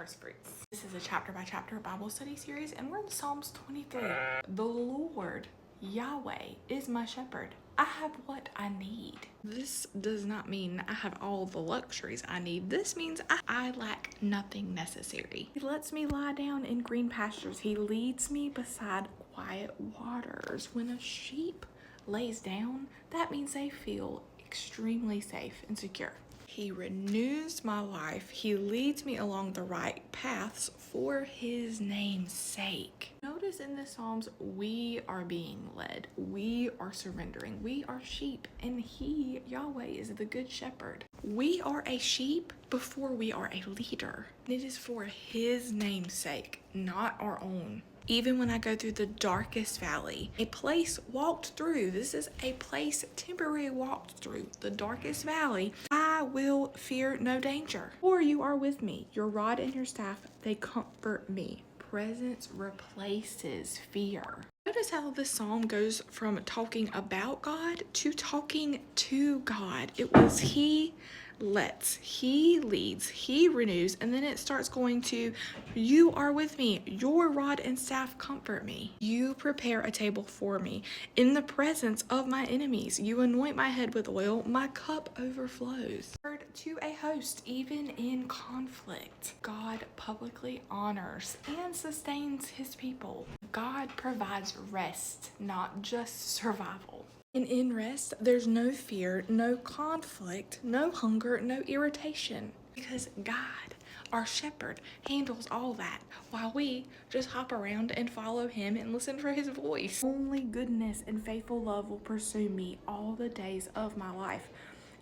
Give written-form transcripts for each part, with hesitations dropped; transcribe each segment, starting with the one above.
First Fruits. This is a chapter by chapter Bible study series, and we're in Psalms 23. The Lord, Yahweh, is my shepherd. I have what I need. This does not mean I have all the luxuries I need. This means I lack nothing necessary. He lets me lie down in green pastures. He leads me beside quiet waters. When a sheep lays down, that means they feel extremely safe and secure. He renews my life. He leads me along the right paths for his name's sake. Notice in the Psalms, we are being led. We are surrendering. We are sheep, and he, Yahweh, is the good shepherd. We are a sheep before we are a leader. It is for his name's sake, not our own. Even when I go through the darkest valley, a place walked through, this is a place temporarily walked through, the darkest valley, I will fear no danger. For you are with me, your rod and your staff, they comfort me. Presence replaces fear. Notice how this psalm goes from talking about God to talking to God. It was he lets, he leads, he renews, and then it starts going to, you are with me, your rod and staff comfort me. You prepare a table for me in the presence of my enemies. You anoint my head with oil, my cup overflows. To a host, even in conflict, God publicly honors and sustains his people. God provides rest, not just survival. And in rest, there's no fear, no conflict, no hunger, no irritation. Because God, our shepherd, handles all that while we just hop around and follow him and listen for his voice. Only goodness and faithful love will pursue me all the days of my life,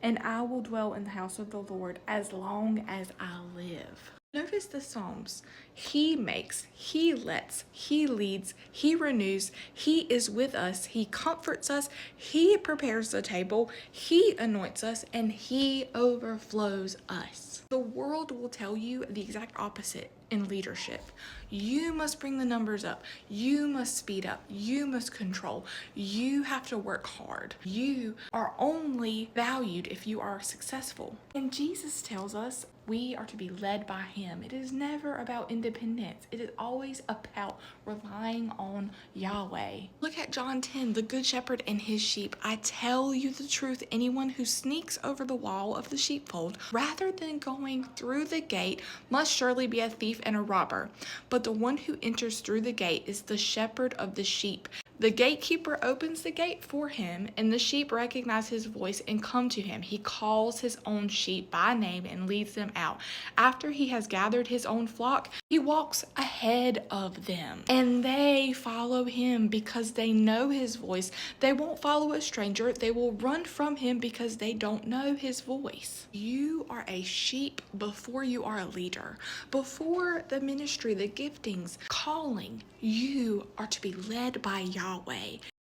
and I will dwell in the house of the Lord as long as I live. Notice the Psalms. He makes, he lets, he leads, he renews, he is with us, he comforts us, he prepares the table, he anoints us, and he overflows us. The world will tell you the exact opposite in leadership. You must bring the numbers up. You must speed up. You must control. You have to work hard. You are only valued if you are successful. And Jesus tells us we are to be led by him. It is never about independence. It is always about relying on Yahweh. Look at John 10, the good shepherd and his sheep. I tell you the truth, anyone who sneaks over the wall of the sheepfold rather than going through the gate must surely be a thief and a robber. But the one who enters through the gate is the shepherd of the sheep. The gatekeeper opens the gate for him, and the sheep recognize his voice and come to him. He calls his own sheep by name and leads them out. After he has gathered his own flock, he walks ahead of them, and they follow him because they know his voice. They won't follow a stranger. They will run from him because they don't know his voice. You are a sheep before you are a leader. Before the ministry, the giftings, calling, you are to be led by Yahweh.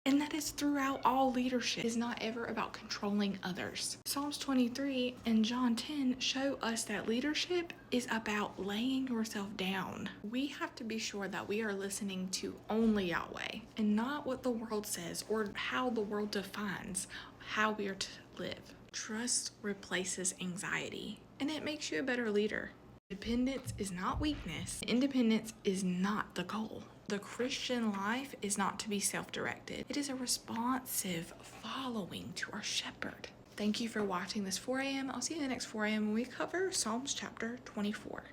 And that is throughout all leadership. It is not ever about controlling others. Psalms 23 and John 10 show us that leadership is about laying yourself down. We have to be sure that we are listening to only Yahweh and not what the world says or how the world defines how we are to live. Trust replaces anxiety, and it makes you a better leader. Dependence is not weakness. Independence is not the goal. The Christian life is not to be self-directed. It is a responsive following to our shepherd. Thank you for watching this 4 a.m. I'll see you in the next 4 a.m. when we cover Psalms chapter 24.